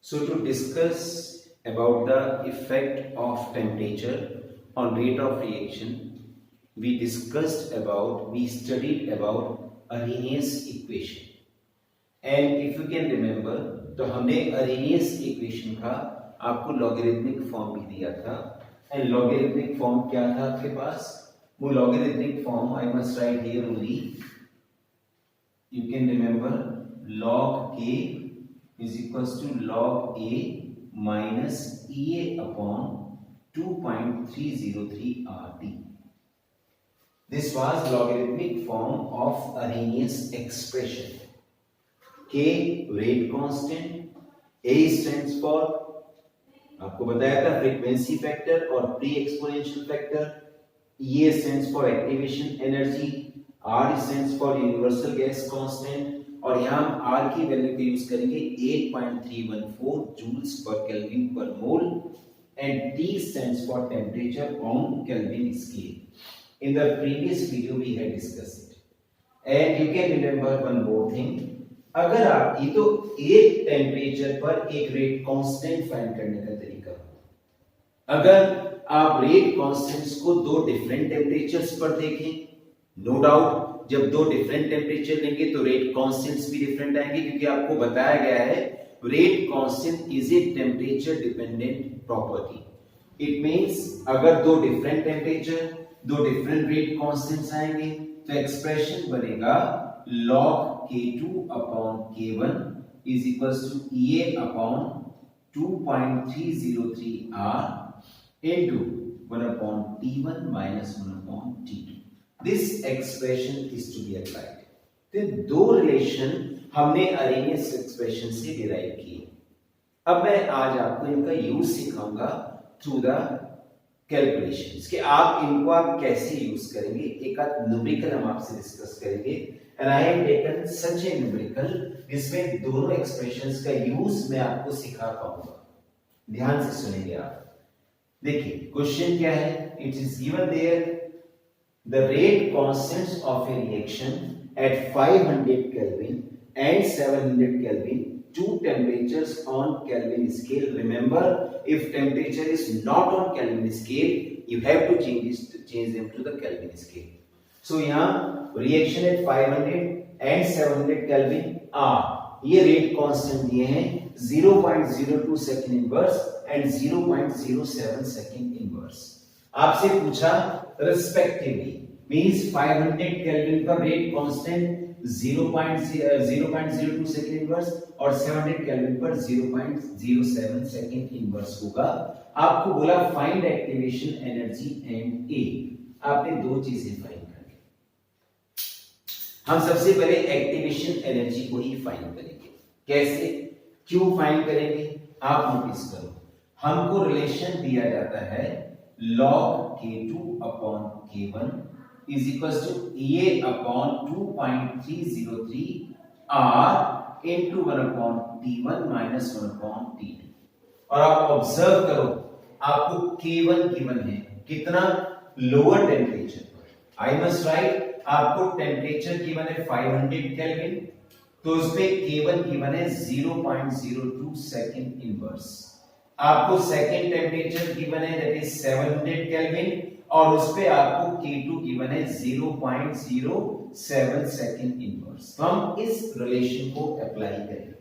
So to discuss about the effect of temperature on rate of reaction, we studied about Arrhenius equation. And if you can remember, तो हमने Arrhenius equation का आपको logarithmic form भी दिया था. And logarithmic form क्या था आपके पास? वो logarithmic form I must write here only. You can remember log k is equals to log a minus Ea upon 2.303 RT. This was logarithmic form of Arrhenius expression. K rate constant, A stands for आपको बताया था frequency factor और pre exponential factor, E stands for activation energy, R stands for universal gas constant और यहाँ हम R की value को use करेंगे 8.314 जूल्स पर केल्विन पर मोल and T stands for temperature on Kelvin scale. In the previous video we had discussed it. And you can remember one more thing. अगर आप ये तो एक टेम्परेचर पर एक रेट कांस्टेंट फाइंड करने का तरीका, अगर आप रेट कांस्टेंट्स को दो डिफरेंट टेम्परेचर्स पर देखें, नो डाउट जब दो डिफरेंट टेम्परेचर लेंगे तो रेट कांस्टेंट्स भी डिफरेंट आएंगे, क्योंकि आपको बताया गया है rate constant is a temperature dependent property. It means अगर दो डिफरेंट टेम्परेचर दो डिफरेंट रेट कांस्टेंट्स आएंगे तो एक्सप्रेशन बनेगा log k2 upon k1 is equals to Ea upon 2.303 R into 1 upon T1 minus 1 upon T2. This expression is to be applied. तो दो relation हमने Arrhenius expression से derive किए. अब मैं आज आपको इनका यूज सिखाऊंगा थ्रू द कैलकुलेशंस कि आप कैसे यूज करेंगे. एक आध न्यूमेरिकल हम आपसे डिस्कस करेंगे. And I have taken such a numerical जिसमें दोनों एक्सप्रेशंस का यूज मैं आपको सिखा पाऊंगा. ध्यान से सुनेंगे आप. देखिए क्वेश्चन क्या है. It is given there the rate constants of a reaction at 500 Kelvin and 700 Kelvin, two temperatures on Kelvin scale. Remember, if temperature is not on Kelvin scale, you have to change them to the Kelvin scale. So यहाँ reaction at 500 and 700 Kelvin are, ये rate constant दिए हैं 0.02 second inverse and 0.07 second inverse. आपसे पूछा respectively, means 500 Kelvin का rate constant 0.02 second inverse और 700 kelvin पर 0.07 second inverse होगा. आपको बोला फाइंड एक्टिवेशन एनर्जी एंड ए. आपने दो चीजें फाइंड. हम सबसे पहले एक्टिवेशन एनर्जी को ही फाइंड करेंगे. कैसे, क्यों फाइंड करेंगे, आप नोटिस करो. हमको रिलेशन दिया जाता है log k2 upon k1 is equals to Ea upon 2.303 R into 1 upon T1 minus 1 upon T2. और आप ऑब्जर्व करो, आपको k1 गिवन है कितना, लोअर टेम्परेचर पर. आई मस्ट राइट, आपको टेम्परेचर गिवन है 500 केल्विन, तो उसपे k1 गिवन है 0.02 सेकंड इनवर्स. आपको सेकंड टेम्परेचर गिवन है दैट इज 700 केल्विन और उसपे आपको k2 गिवन है 0.07 सेकंड इनवर्स. तो हम इस रिलेशन को अप्लाई करेंगे.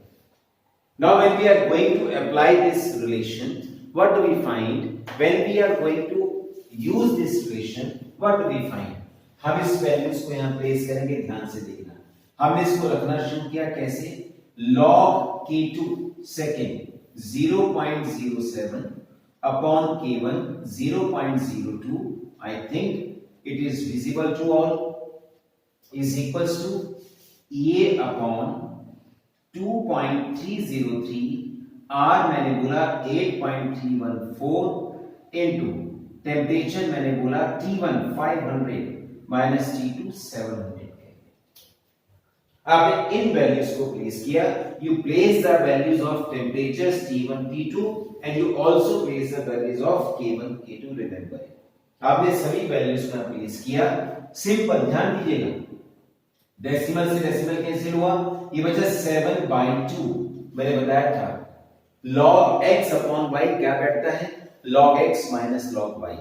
Now when we are going to apply this relation, what do we find when we are going to use this relation, what do we find. हम इस values को यहां प्लेस करेंगे. ध्यान से देखना, हमने इसको रखना शुरू किया कैसे, log k2 second 0.07 upon k1 0.02. I think it is visible to all, is equals to Ea upon 2.303 R मैंने बोला 8.314 into टेम्परेचर मैंने बोला T1 500 माइनस T2 700. आपने इन वैल्यूज को प्लेस किया. You place the values of temperatures T1 T2 and you also place the values of K1 K2. Remember, आपने सभी values को प्लेस किया. सिंपल, ध्यान दीजिएगा, डेसिमल से डेसिमल कैंसिल हुआ, ये बचा 7/2. मैंने बताया था log x upon y क्या बैठता है? log x minus log y.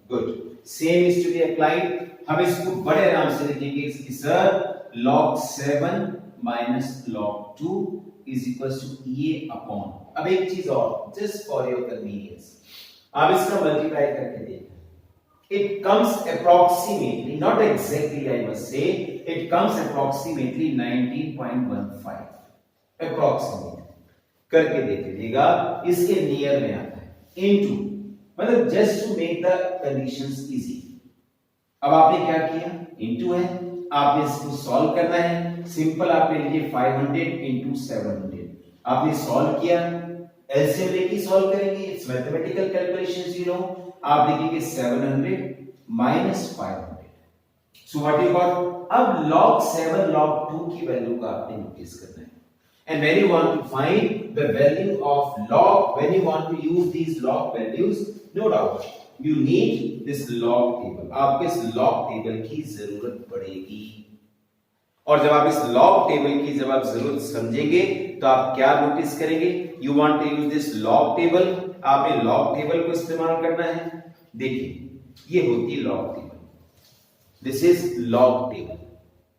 Good. Same is to be applied. हम इसको बड़े आराम से लिखेंगे कि sir log 7 minus log 2 is equals to a upon. अब एक चीज और, just for your convenience, आप इसका मल्टीप्लाई करके देखिए. It comes approximately, not exactly I must say, it comes approximately 19.15. Approximately करके देख लीजिएगा, इसके नियर में आता है. Into, मतलब just to make the conditions easy. अब आपने क्या किया? Into है, आपने इसको सॉल्व करना है. सिंपल आप ले लीजिए 500 into 700. आपने सॉल्व किया, एलसीएम लेके सॉल्व करेंगे. It's mathematical calculations you know. आप लिखेंगे 700 minus 500. So what you got? अब log 7 log 2 की वैल्यू का आपने नोटिस करना है. And when you want to find the value of log, when you want to use these log values, no doubt you need this log table. आपको इस log table की जरूरत पड़ेगी. और जब आप इस log table की जब आप जरूरत समझेंगे तो आप क्या नोटिस करेंगे? You want to use this log table. आपने log table को इस्तेमाल करना है. देखिए ये होती है log table. This is log table,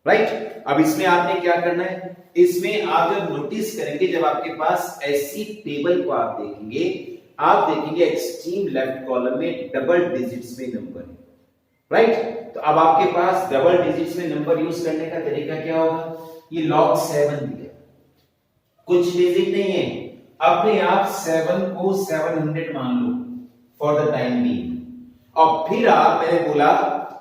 right? अब इसमें आपने क्या करना है? इसमें आप जब नोटिस करेंगे, जब आपके पास ऐसी टेबल को आप देखेंगे, आप देखेंगे एक्सट्रीम लेफ्ट कॉलम में डबल डिजिट्स में नंबर है, राइट? तो अब आपके पास डबल डिजिट्स में नंबर यूज करने का तरीका क्या होगा? ये log 7 दिया, कुछ डिजिट नहीं है, अपने आप 7 को 700 मान लो फॉर द टाइम बीइंग. और फिर आप, मैंने बोला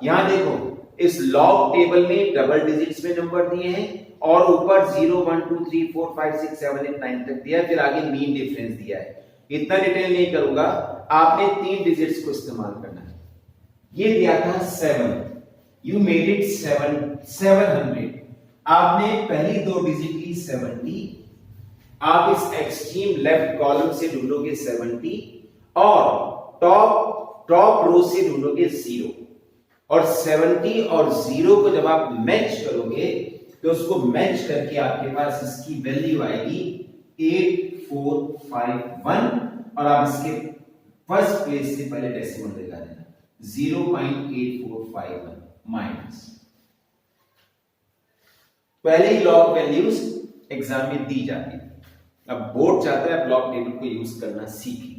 यहां देखो, इस लॉग टेबल में डबल डिजिट्स में नंबर दिए हैं और ऊपर 0 1 2 3 4 5 6 7 8 9 तक दिया है, फिर आगे मीन डिफरेंस दिया है. इतना डिटेल नहीं करूंगा, आपने 3 डिजिट्स को इस्तेमाल करना है. ये दिया था 7, यू मेड इट 700. आपने पहली 2 डिजिट ली 70. आप इस एक्सट्रीम लेफ्ट कॉलम से ढूंढोगे 70 और टॉप रो से ढूंढोगे 0. और 70 और 0 को जब आप मैच करोगे तो उसको मैच करके आपके पास इसकी वैल्यू आएगी 8451. और आप इसके फर्स्ट प्लेस से पहले डेसिमल लगा देना 0.8451 माइनस. पहले ही लॉग वैल्यूज एग्जाम में दी जाती है. अब बोर्ड चाहता है आप लॉग टेबल को यूज करना सीखें.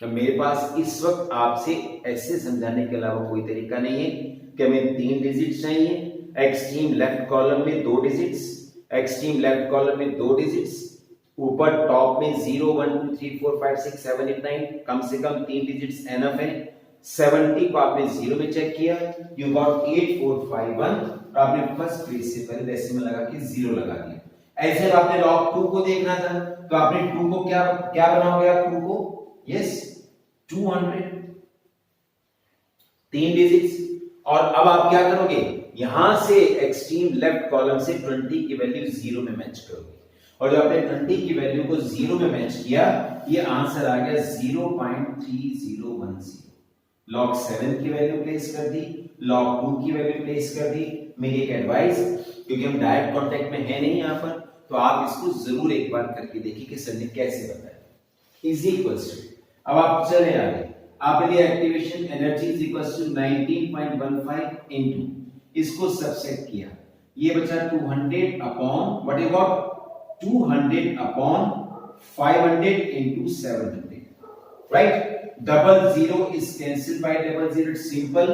अब मेरे पास इस वक्त आपसे ऐसे समझाने के अलावा कोई तरीका नहीं है कि हमें 3 डिजिट चाहिए. एक्सट्रीम लेफ्ट कॉलम में 2 डिजिट्स, एक्सट्रीम लेफ्ट कॉलम में 2 डिजिट्स, ऊपर टॉप में 0 1 2 3 4 5 6 7 8 9, कम से कम 3 डिजिट्स एनफ है. 70 को आपने 0 में चेक किया, यू गॉट 8451 और आपने फर्स्ट प्लेस से पहले डेसिमल लगा के 0 लगा दिया. ऐसे आपने log 2 को देखना था तो आपने 2 को क्या बनाओगे? आप 2 को यस 200, 3 डिजिट्स. और अब आप क्या करोगे? यहां से एक्सट्रीम लेफ्ट कॉलम से 20 की वैल्यू 0 में मैच करोगे. और जब आपने 20 की वैल्यू को 0 में मैच किया, ये आंसर आ गया 0.3010. log 7 की वैल्यू प्लेस कर दी, log 2 की वैल्यू प्लेस कर दी. मेरी एक एडवाइस, क्योंकि हम डायरेक्ट कांटेक्ट में है नहीं यहां पर, तो आप इसको जरूर एक बार करके देखिए कि सर ने कैसे बताया. इज इक्वल्स टू, अब आप चले आगे, आपने लिया activation energy is equals to 19.15 into, इसको सबसेट किया, ये बचा 200 upon what you got 200 upon 500 into 700, right? double zero is cancelled by double zero, it's simple.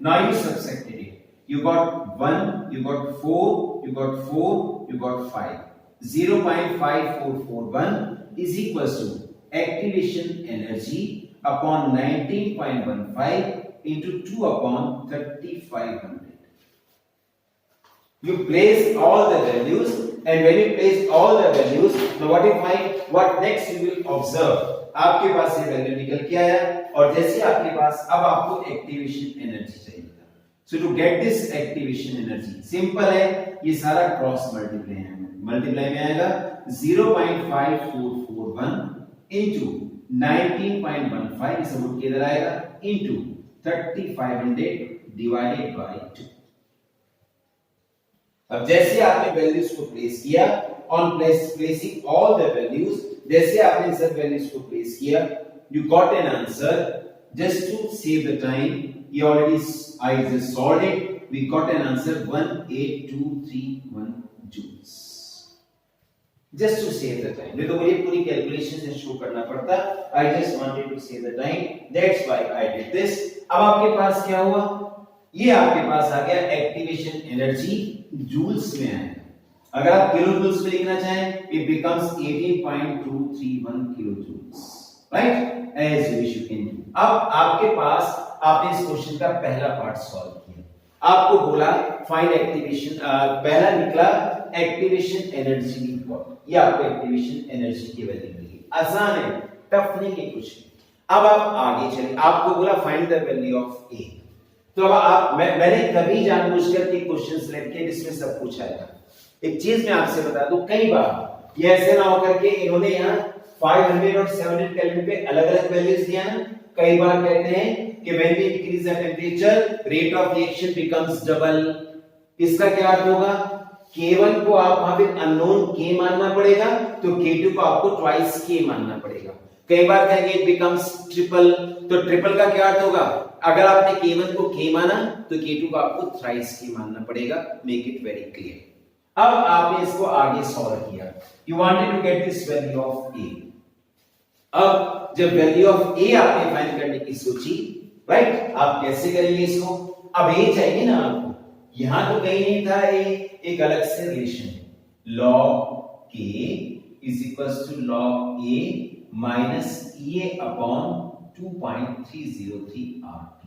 Now you subtracted it, you got 1, you got 4, you got 4, you got 5. 0.5441 is equals to activation energy upon 19.15 into 2 upon 3500. You place all the values, and when you place all the values, now what you find, what next you will observe, आपके पास ये value निकल के आया. और जैसे आपके पास, अब आपको एक्टिवेशन एनर्जी चाहिए. So to get this activation energy, simple है, ये सारा क्रॉस मल्टीप्लाई में आएगा 0.5441 इनटू 19.15, इसे उठ के इधर आएगा, इनटू 3500 डिवाइडेड बाय 2. अब जैसे आपने वैल्यूज को प्लेस किया, on placing all the values, जैसे आपने सब वैल्यूज को प्लेस किया, you got an answer. Just to save the time, I just solved it. We got an answer 18231 joules. Just to save the time. तो मुझे पूरी calculation से show करना पड़ता. I just wanted to save the time. That's why I did this. अब आपके पास क्या हुआ? ये आपके पास आ गया एक्टिवेशन एनर्जी जूल्स में आया. अगर आप किलो जूल्स में लिखना चाहें, it becomes 18.231 kilo joules. Right, as you wish you can do. अब आपके पास आपने इस क्वेश्चन का पहला पार्ट सॉल्व किया. आपको बोला फाइंड एक्टिवेशन, पहला निकला एक्टिवेशन एनर्जी इक्वल, ये आपको एक्टिवेशन एनर्जी की वैल्यू मिली. आसान है, टफ नहीं है कुछ. अब आप आगे चलिए, आपको बोला फाइंड द वैल्यू ऑफ ए. तो अब आप मैंने कभी जानबूझकर के क्वेश्चन सिलेक्ट किए जिसमें सब कुछ आएगा. एक चीज मैं आपसे बता दूं, कई बार ये ऐसे ना होकर के इन्होंने यहाँ 500 और 700 केल्विन पे अलग-अलग वैल्यूज दिया ना. कई बार कहते हैं कि when we increase the temperature rate of reaction becomes double. इसका क्या अर्थ होगा? K1 को आप वहां पे अननोन K मानना पड़ेगा, तो K2 को आपको ट्वाइस K मानना पड़ेगा. कई बार कहेंगे it becomes triple, तो ट्रिपल का क्या अर्थ होगा? अगर आपने K1 को K माना तो K2 को आपको थ्राइस K मानना पड़ेगा. Make it very clear. अब आपने इसको आगे सॉल्व किया. You wanted to get this value of A. अब जब वैल्यू ऑफ ए आपने फाइंड करने की सोची, राइट, आप कैसे करेंगे इसको? अब ए चाहिए ना आपको. यहां तो कहीं नहीं था ए, एक अलग से रिलेशन है. log k is equals to log a minus EA upon 2.303 RT.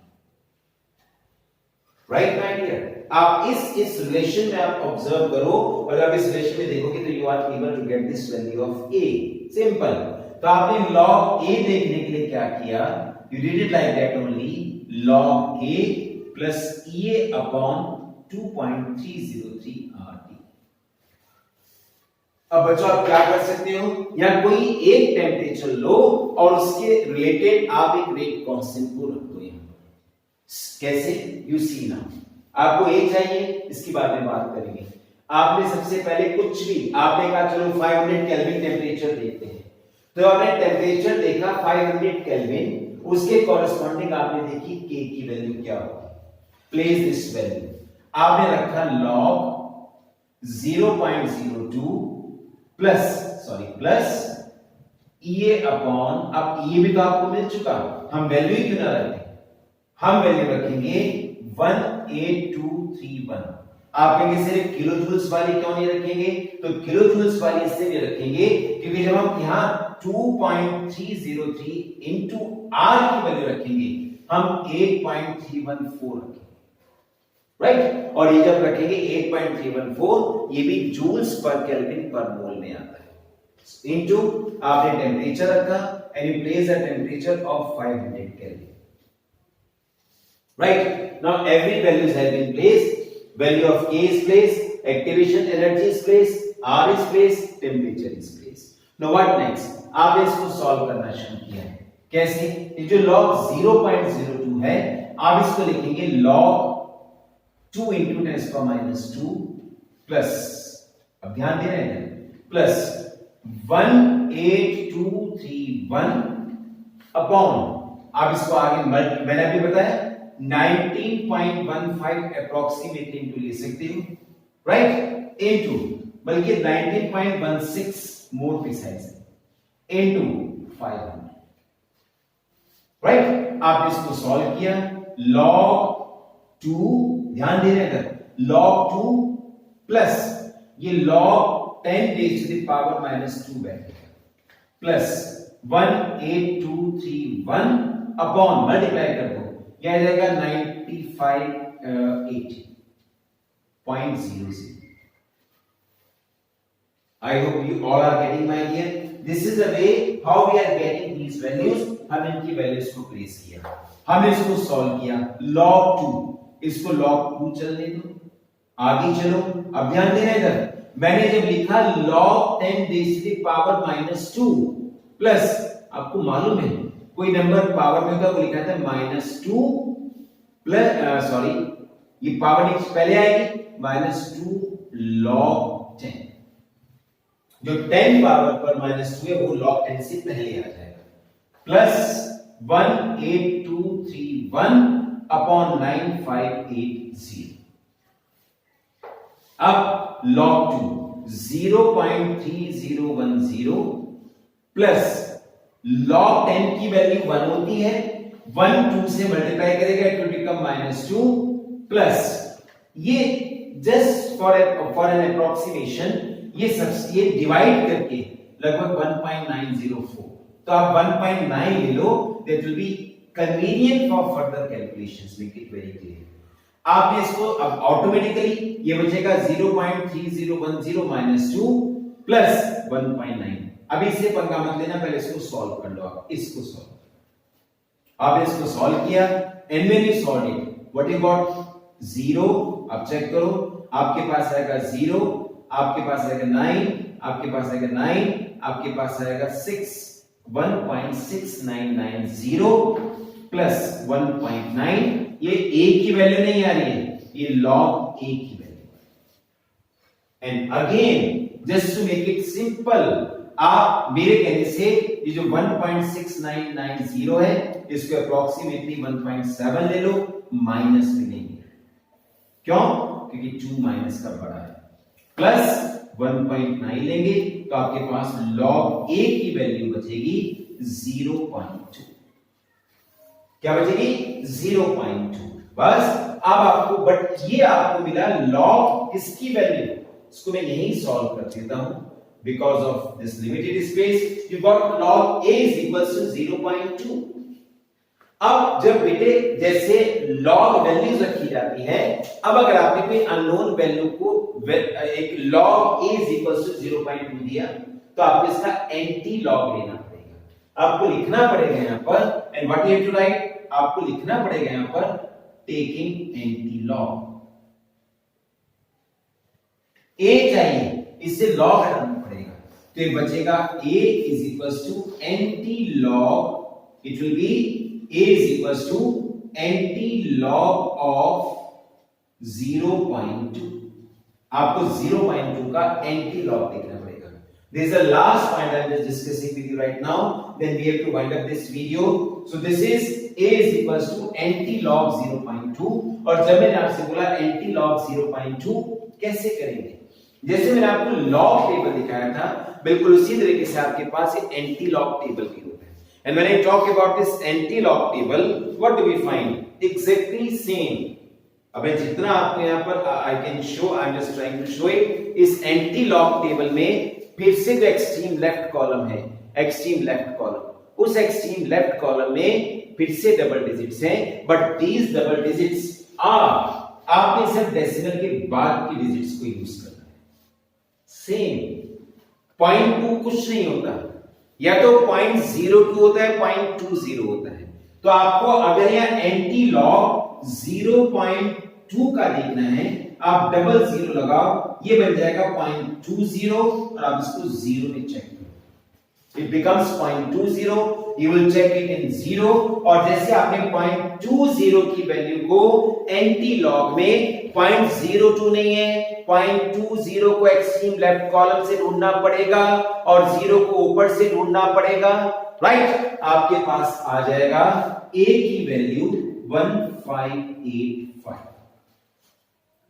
Right my dear, आप इस रिलेशन में आप ऑब्जर्व करो और आप इस रिलेशन में देखोगे तो you are able to get this value of a. Simple. तो आपने log a देखने के लिए क्या किया? You did it like that only. log a plus EA upon 2.303 RT. अब बच्चों आप क्या कर सकते हो? या कोई एक टेम्परेचर लो और उसके रिलेटेड आप एक रेट कांस्टेंट को रख दो यहां. कैसे? You see now. आपको ए चाहिए, इसकी बाद में बात करेंगे. आपने सबसे पहले कुछ भी आपने कहा चलो 500 केल्विन टेम्परेचर देखते हैं. तो आपने टेम्परेचर देखा 500 केल्विन, उसके कॉरेस्पॉन्डिंग आपने देखी के की वैल्यू क्या होगी. Place this value. आपने रखा log 0.02 प्लस EA अपॉन, अब EA भी तो आपको मिल चुका, हम वैल्यू ही क्यों ना रखें? हम वैल्यू रखेंगे 18231. आप कहेंगे सिर्फ किलो जूल्स वाली क्यों नहीं रखेंगे? तो किलो जूल्स वाली इसलिए रखेंगे क्योंकि जब हम यहां 2.303 into R की वैल्यू रखेंगे, हम 8.314 रखेंगे. राइट, और ये जब रखेंगे 8.314, ये भी जूल्स पर केल्विन पर मोल में आता है. इनटू आपने टेम्परेचर रखा and you place the temperature of 500 kelvin. Right, now every values have been placed. Value of K is placed, activation energy is placed, R is placed, temperature is placed. Now what next? आपने इसको solve करना शुरू किया है. कैसे? ये जो log 0.02 है, आप इसको लिखेंगे log 2 into 10⁻² प्लस, अब ध्यान दे रहे हैं, प्लस 18231 अपॉन, आप इसको आगे मैंने अभी बताया 19.15 अप्रोक्सीमेटली इनटू ले सकते हो. राइट, इनटू, बल्कि 19.16 मोर प्रिसाइज इनटू 500. राइट, आपने इसको सॉल्व किया. log 2, ध्यान दे रहे हैं, log 2 प्लस ये log 10⁻⁻² बैठ गया प्लस 18231 अपॉन, मल्टीप्लाई कर दो, यह आ जाएगा 9580.00. I hope you all are getting my idea. This is the way how we are getting these values. हम इनकी वैल्यूज को प्लेस किया, हमने इसको सॉल्व किया. log 2, इसको log 2 चलने दो, आगे चलो. अब ध्यान देना इधर, मैंने जब लिखा log 10⁻² प्लस, आपको मालूम है कोई नंबर पावर में होता है वो लिखा था -2 प्लस, सॉरी ये पावर पहले आएगी, -2 log 10. जो 10 पावर पर -2 है वो log 10 से पहले आ जाएगा, प्लस 18231 अपॉन 9580। अब log 2 0.3010 प्लस log 10 की वैल्यू 1 होती है, 1 2 से मल्टीप्लाई करेगा इट विल बिकम -2 प्लस ये जस्ट फॉर एन अप्रोक्सीमेशन ये डिवाइड करके लगभग 1.904, तो आप 1.9 ले लो, that will be convenient for further calculations, make it very clear. आपने इसको अब ऑटोमेटिकली ये बचेगा 0.3010 माइनस 2 प्लस 1.9। अभी इसे पंगा मत लेना, पहले इसको सॉल्व कर लो। आप इसको सॉल्व, आपने इसको सॉल्व किया and when you solve it what you got 0। अब चेक करो, आपके पास आएगा 0, आपके पास आएगा 9, आपके पास आएगा 9, आपके पास आएगा 6, 1.6990 प्लस 1.9, ये a की वैल्यू नहीं आ रही है, ये log a की value. And again just to make it simple, आप मेरे कहने से ये जो 1.6990 है इसको अप्रोक्सीमेटली 1.7 ले लो, माइनस में नहीं है, क्यों? क्योंकि 2 माइनस का बड़ा है, प्लस 1.9 लेंगे तो आपके पास log a की वैल्यू बचेगी 0.2। क्या बचेगी? 0.2। बस अब आपको, बट ये आपको मिला log इसकी वैल्यू, इसको मैं यहीं सॉल्व कर देता हूं because of this limited space. You got log a is equal to 0.2। अब जब बेटे जैसे log वैल्यूज रखी जाती है, अब अगर आपने कोई अननोन वैल्यू को एक log a is equal to 0.2 दिया तो आपको इसका एंटी लॉग लेना पड़ेगा, आपको लिखना पड़ेगा यहां पर, and what you have to write, आपको लिखना पड़ेगा यहां पर टेकिंग एंटी लॉग। a चाहिए, इससे log हटाना पड़ेगा, तो ये बचेगा a is equal to anti log, it will be a is equals to anti-log of 0.2। आपको 0.2 का anti-log देखना पड़ेगा। This is the last point I am just discussing with you right now. Then we have to wind up this video. So this is a is equals to anti-log 0.2। और जब मैंने आपसे बोला anti-log 0.2 कैसे करेंगे, जैसे मैंने आपको log टेबल दिखाया था, बिल्कुल उसी तरीके से आपके पास ये anti-log टेबल भी होता है। And when I talk about this anti-log table, what do we find? Exactly same. अब मैं जितना आपको यहाँ पर I can show, I'm just trying to show it. इस anti-log table में फिर से जो एक्सट्रीम लेफ्ट कॉलम है, एक्सट्रीम लेफ्ट कॉलम, उस एक्सट्रीम लेफ्ट कॉलम में फिर से डबल डिजिट्स हैं, but these double digits are, आपने सिर्फ डेसिमल के बाद की डिजिट्स को यूज करना है। सेम 0.2 कुछ नहीं होता, या तो 0.02 होता है, 0.20 होता है। तो आपको अगर यह एंटी लॉग 0.2 का देखना है, आप डबल जीरो लगाओ, ये बन जाएगा 0.20 और आप इसको जीरो में चेक करो, it becomes 0.20, you will check it in zero. और जैसे आपने 0.20 की वैल्यू को एंटी लॉग में 0.02 नहीं है, 0.20 को एक्सट्रीम लेफ्ट कॉलम से ढूंढना पड़ेगा और 0 को ऊपर से ढूंढना पड़ेगा, राइट? आपके पास आ जाएगा a की वैल्यू 1585।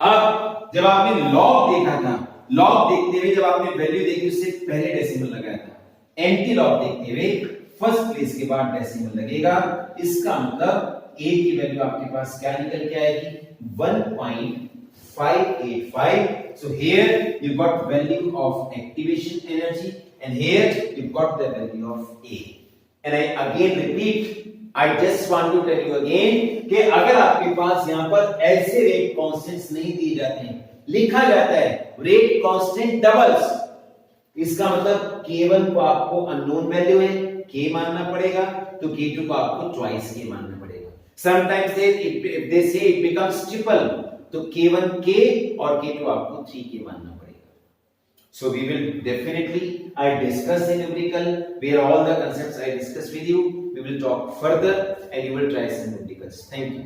अब जब आपने लॉग देखा था, लॉग देखते हुए जब आपने वैल्यू देखी उससे पहले डेसिमल लगाया था, एंटी लॉग देखते हुए फर्स्ट प्लेस के बाद डेसिमल लगेगा, इसका मतलब a की वैल्यू आपके पास क्या निकल के आएगी? 1.585। So here you got value of activation energy and here you got the value of A. And I again repeat, I just want to tell you again कि अगर आपके पास यहाँ पर ऐसे रेट कांस्टेंट्स नहीं दिए जाते हैं, लिखा जाता है रेट कांस्टेंट डबल्स, इसका मतलब K1 को आपको अननोन वैल्यू है K मानना पड़ेगा, तो K2 को आपको ट्वाइस K मानना पड़ेगा। Sometimes they say it becomes triple, तो K1 K और K2 आपको 3K मानना पड़ेगा। So we will definitely, I discuss in numerical where all the concepts I discussed with you, we will talk further and you will try some numericals. Thank you.